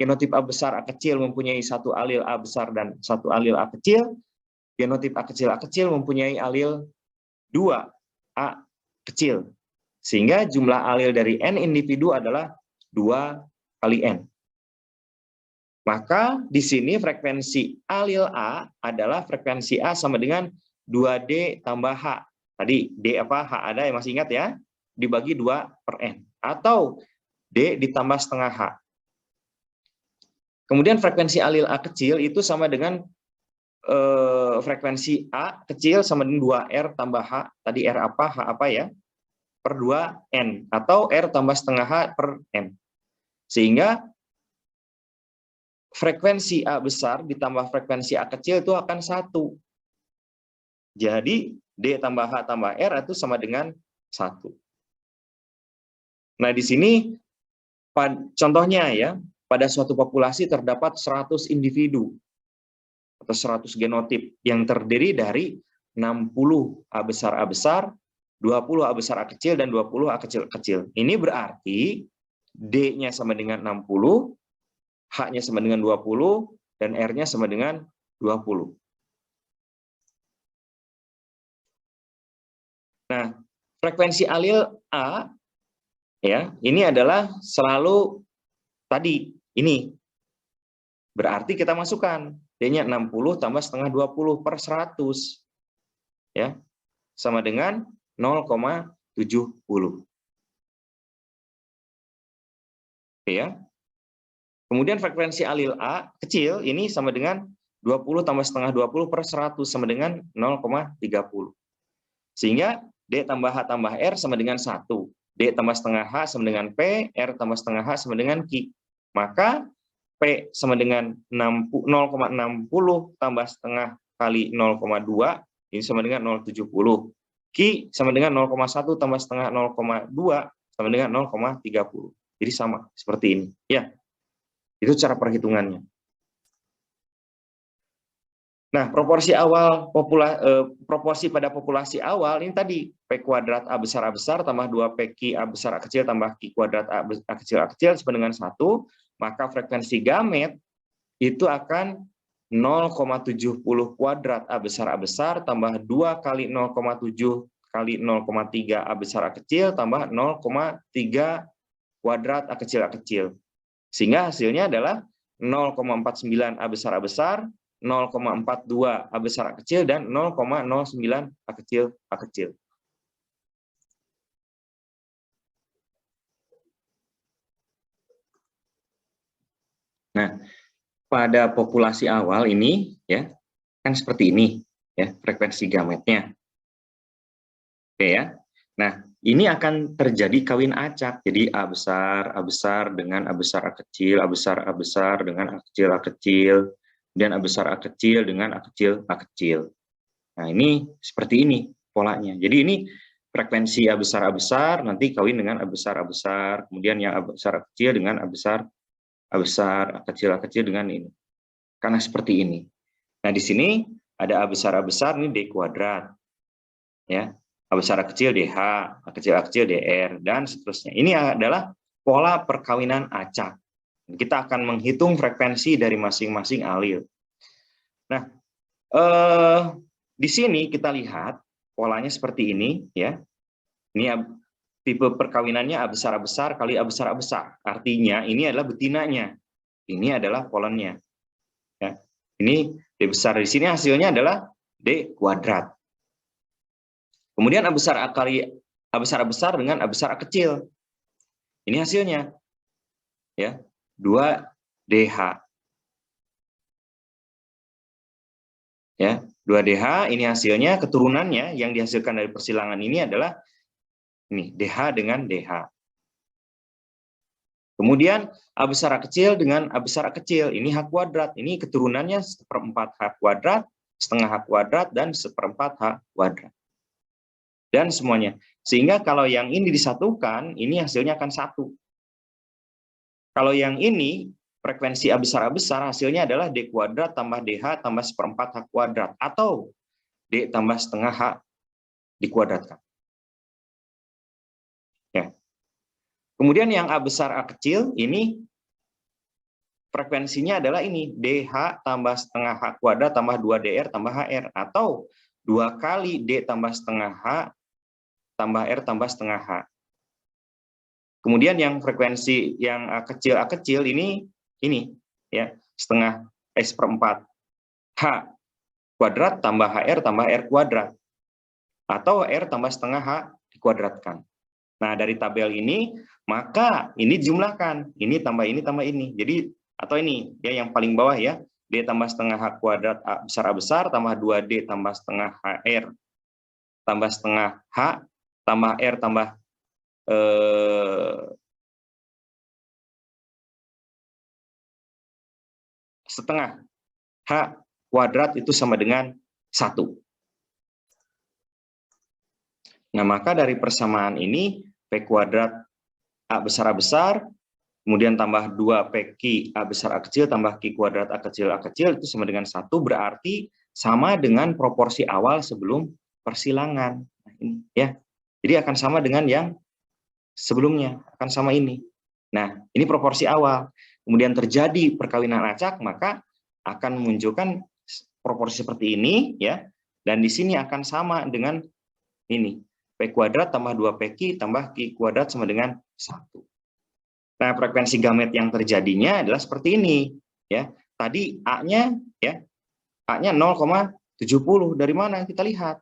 genotip A besar A kecil mempunyai 1 alil A besar dan 1 alil A kecil, genotip A kecil mempunyai alil 2 A kecil. Sehingga jumlah alil dari N individu adalah 2 kali N. Maka di sini frekuensi alil A adalah frekuensi A sama dengan 2D tambah H. Tadi D apa? H ada yang masih ingat ya? Dibagi 2 per N. Atau D ditambah setengah H. Kemudian frekuensi alil A kecil itu sama dengan frekuensi A kecil sama dengan 2R tambah H. Tadi R apa? H apa ya? Per 2N. Atau R tambah setengah H per N. Sehingga frekuensi A besar ditambah frekuensi A kecil itu akan 1. Jadi D tambah H tambah R itu sama dengan 1. Nah, di sini contohnya ya, pada suatu populasi terdapat 100 individu. atau 100 genotip yang terdiri dari 60 A besar, 20 A besar A kecil, dan 20 A kecil kecil. Ini berarti D-nya sama dengan 60, H-nya sama dengan 20, dan R-nya sama dengan 20. Nah, frekuensi alil A ya, ini adalah selalu tadi ini. Berarti kita masukkan D-nya 60 tambah setengah 20 per 100. Ya, sama dengan 0,70. Oke ya. Kemudian frekuensi alil A kecil ini sama dengan 20 tambah setengah 20 per 100 sama dengan 0,30. Sehingga D tambah H tambah R sama dengan 1. D tambah setengah H sama dengan P, R tambah setengah H sama dengan Q. Maka P sama dengan 0,60 tambah setengah kali 0,2, ini sama dengan 0,70. Q sama dengan 0,1 tambah setengah 0,2 sama dengan 0,30. Jadi sama, seperti ini. Ya, itu cara perhitungannya. Nah, proporsi pada populasi awal ini tadi P kuadrat A besar tambah 2P A besar A kecil tambah Q kuadrat A kecil sama dengan 1, maka frekuensi gamet itu akan 0,70 kuadrat A besar tambah 2 kali 0,7 kali 0,3 A besar A kecil tambah 0,3 kuadrat A kecil. Sehingga hasilnya adalah 0,49 A besar, 0,42 A besar A kecil, dan 0,09 A kecil. Nah, pada populasi awal ini ya kan seperti ini ya frekuensi gametnya. Oke ya. Nah, ini akan terjadi kawin acak. Jadi A besar dengan A besar A kecil, A besar dengan A kecil, dan A besar A kecil dengan A kecil. Nah, ini seperti ini polanya. Jadi ini frekuensi A besar nanti kawin dengan A besar, kemudian yang A besar A kecil dengan A besar, A kecil dengan ini. Karena seperti ini. Nah, di sini ada A besar ini D kuadrat. Ya. A besar A kecil DH, A kecil DR, dan seterusnya. Ini adalah pola perkawinan acak. Kita akan menghitung frekuensi dari masing-masing alil. Nah, di sini kita lihat polanya seperti ini, ya. Ini tipe perkawinannya A besar kali A besar. Artinya ini adalah betinanya, ini adalah polennya. Ya. Ini D besar. Di sini hasilnya adalah D kuadrat. Kemudian A besar kali A besar dengan A besar A kecil. Ini hasilnya. Ya, 2DH. Ya, 2DH ini hasilnya, keturunannya yang dihasilkan dari persilangan ini adalah ini DH dengan DH. Kemudian A besar A kecil dengan A besar A kecil, ini H kuadrat. Ini keturunannya 1/4 H kuadrat, setengah H kuadrat, dan 1/4 H kuadrat. Dan semuanya. Sehingga kalau yang ini disatukan, ini hasilnya akan 1. Kalau yang ini, frekuensi A besar hasilnya adalah D kuadrat tambah DH tambah 1/4 H kuadrat. Atau D tambah setengah H dikuadratkan. Ya. Kemudian yang A besar A kecil, ini frekuensinya adalah ini. DH tambah setengah H kuadrat tambah 2DR tambah HR. Atau 2 kali D tambah setengah H tambah R tambah setengah H. Kemudian yang frekuensi yang A kecil ini ya, setengah S/4 H kuadrat tambah HR tambah R kuadrat. Atau R tambah setengah H dikuadratkan. Nah, dari tabel ini, maka ini jumlahkan. Ini tambah ini tambah ini. Jadi, atau ini ya yang paling bawah ya. D tambah setengah H kuadrat A besar tambah 2D tambah setengah HR tambah setengah H tambah R tambah setengah H kuadrat itu sama dengan 1. Nah, maka dari persamaan ini P kuadrat A besar kemudian tambah 2 PQ A besar A kecil tambah Q kuadrat A kecil itu sama dengan 1, berarti sama dengan proporsi awal sebelum persilangan. Nah, ini ya. Jadi akan sama dengan yang sebelumnya, akan sama ini. Nah, ini proporsi awal. Kemudian terjadi perkawinan acak, maka akan memunculkan proporsi seperti ini ya. Dan di sini akan sama dengan ini. P kuadrat tambah 2PQ tambah Q kuadrat sama dengan 1. Nah, frekuensi gamet yang terjadinya adalah seperti ini, ya. Tadi A-nya ya, A-nya 0,70. Dari mana kita lihat?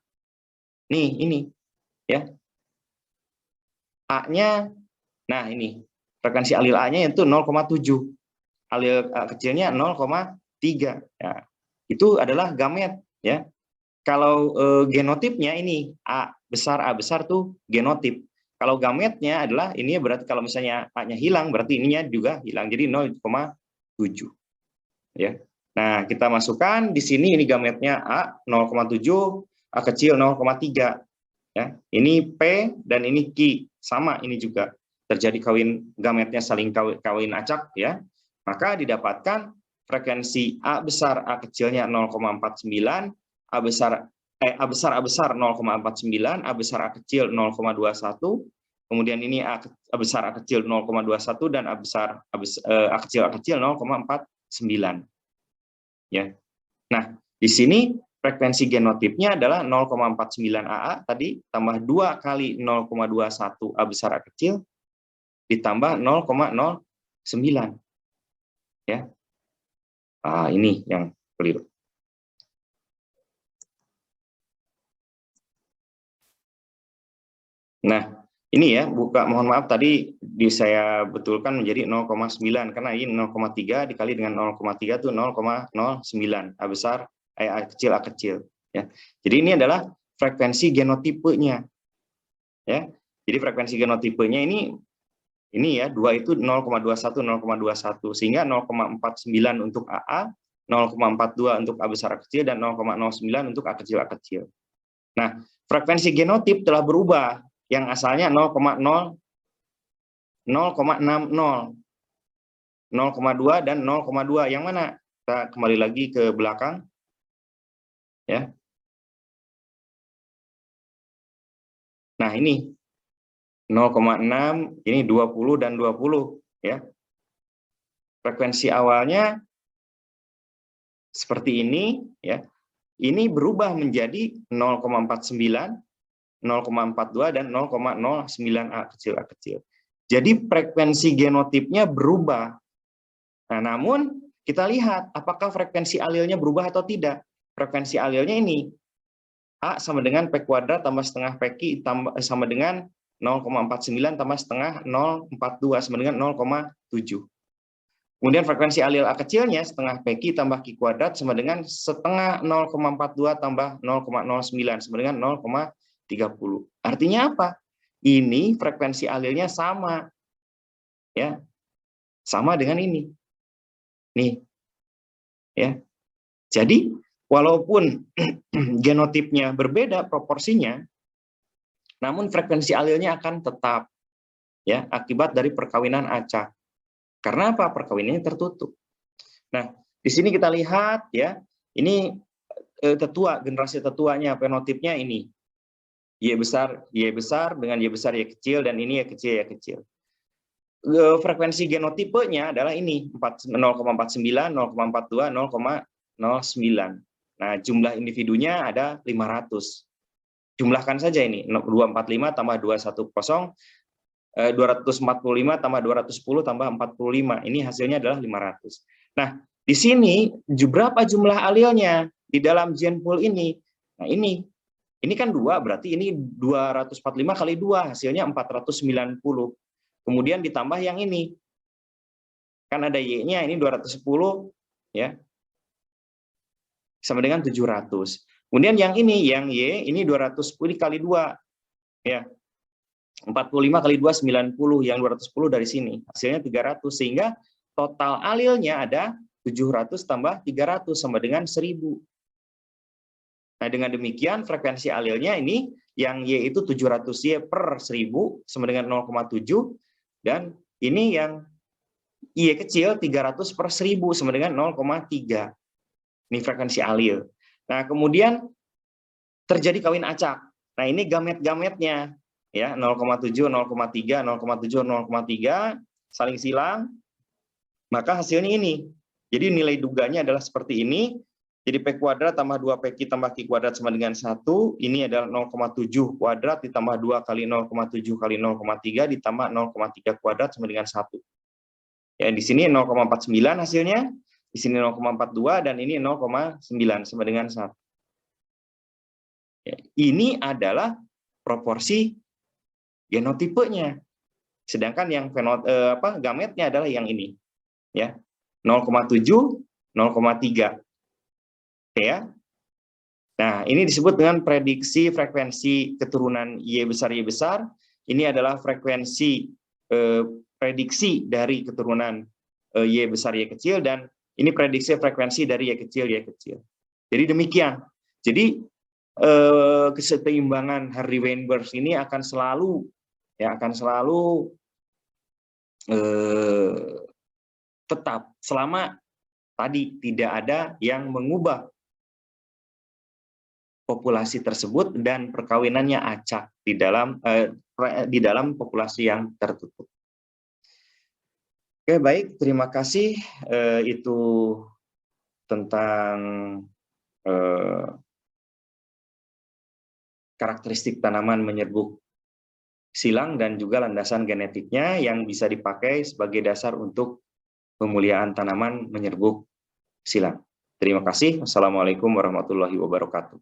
Nih, ini ya. A-nya nah ini, frekuensi alil A-nya itu 0,7. Alil A kecilnya 0,3. Ya. Itu adalah gamet ya. Kalau genotipnya ini A besar tuh genotip. Kalau gametnya adalah ini berarti kalau misalnya A-nya hilang berarti ininya juga hilang, jadi 0,7 ya. Nah, kita masukkan di sini ini gametnya A 0,7, A kecil 0,3 ya. Ini P dan ini Q sama, ini juga terjadi kawin gametnya saling kawin acak ya. Maka didapatkan frekuensi A besar A kecilnya 0,49, A besar A besar 0,49, A besar A kecil 0,21, kemudian ini A besar A kecil 0,21 dan A besar A kecil 0,49 ya. Nah, di sini frekuensi genotipnya adalah 0,49 AA tadi tambah 2 kali 0,21 A besar A kecil ditambah 0,09 ya. Ini yang keliru. Nah, ini ya, mohon maaf tadi saya betulkan menjadi 0,9 karena ini 0,3 dikali dengan 0,3 itu 0,09 A besar A kecil ya. Jadi ini adalah frekuensi genotipenya ya. Jadi frekuensi genotipenya ini ya, 2 itu 0,21 0,21 sehingga 0,49 untuk AA, 0,42 untuk A besar A kecil dan 0,09 untuk A kecil. Nah, frekuensi genotip telah berubah. Yang asalnya 0,60, 0,2 dan 0,2. Yang mana? Kita kembali lagi ke belakang. Ya. Nah, ini 0,6, ini 20 dan 20 ya. Frekuensi awalnya seperti ini ya. Ini berubah menjadi 0,49, 0,42 dan 0,09 A kecil. Jadi frekuensi genotipnya berubah. Nah, namun kita lihat apakah frekuensi alilnya berubah atau tidak. Frekuensi alilnya ini A sama dengan P kuadrat tambah setengah PQ sama dengan 0,49 tambah setengah 0,42 sama dengan 0,7. Kemudian frekuensi alil A kecilnya setengah PQ tambah Q kuadrat sama dengan setengah 0,42 tambah 0,09 sama dengan 0,30. Artinya apa? Ini frekuensi alilnya sama. Ya. Sama dengan ini. Nih. Ya. Jadi, walaupun genotipnya berbeda proporsinya, namun frekuensi alilnya akan tetap ya akibat dari perkawinan acak. Karena apa? Perkawinannya tertutup. Nah, di sini kita lihat ya, ini tetua, generasi tetuanya, fenotipnya ini. Y besar dengan Y besar Y kecil, dan ini Y kecil. Frekuensi genotipenya adalah ini 0,49, 0,42, 0,09. Nah, jumlah individunya ada 500. Jumlahkan saja ini 245 tambah 210, 245 tambah 210 tambah 45. Ini hasilnya adalah 500. Nah, di sini berapa jumlah alilnya di dalam gene pool ini? Nah, ini kan 2, berarti ini 245 kali 2, hasilnya 490. Kemudian ditambah yang ini. Kan ada Y-nya, ini 210, ya. Sama dengan 700. Kemudian yang ini, yang Y, ini 210 kali 2. Ya. 45 kali 2, 90. Yang 210 dari sini. Hasilnya 300. Sehingga total alilnya ada 700 tambah 300, sama dengan 1000. Nah, dengan demikian frekuensi alilnya ini yang Y itu 700Y per 1000 sama dengan 0,7, dan ini yang Y kecil 300/1000 sama dengan 0,3. Ini frekuensi alil. Nah, kemudian terjadi kawin acak. Nah, ini gamet-gametnya ya, 0,7, 0,3, 0,7, 0,3 saling silang, maka hasilnya ini. Jadi nilai duganya adalah seperti ini. Jadi P kuadrat tambah 2PQ tambah Q kuadrat sama dengan 1. Ini adalah 0,7 kuadrat ditambah 2 kali 0,7 kali 0,3 ditambah 0,3 kuadrat sama dengan 1. Ya, di sini 0,49 hasilnya, di sini 0,42 dan ini 0,9 sama dengan 1. Ya, ini adalah proporsi genotipenya. Sedangkan yang gametnya adalah yang ini. Ya. 0,7, 0,3. Oke ya. Nah, ini disebut dengan prediksi frekuensi keturunan Y besar. Ini adalah frekuensi prediksi dari keturunan Y besar Y kecil, dan ini prediksi frekuensi dari Y kecil Y kecil. Jadi demikian. Jadi keseimbangan Hardy-Weinberg ini akan selalu tetap selama tadi tidak ada yang mengubah populasi tersebut dan perkawinannya acak di dalam populasi yang tertutup. Oke, baik, terima kasih. Itu tentang karakteristik tanaman menyerbuk silang dan juga landasan genetiknya yang bisa dipakai sebagai dasar untuk pemuliaan tanaman menyerbuk silang. Terima kasih. Wassalamualaikum warahmatullahi wabarakatuh.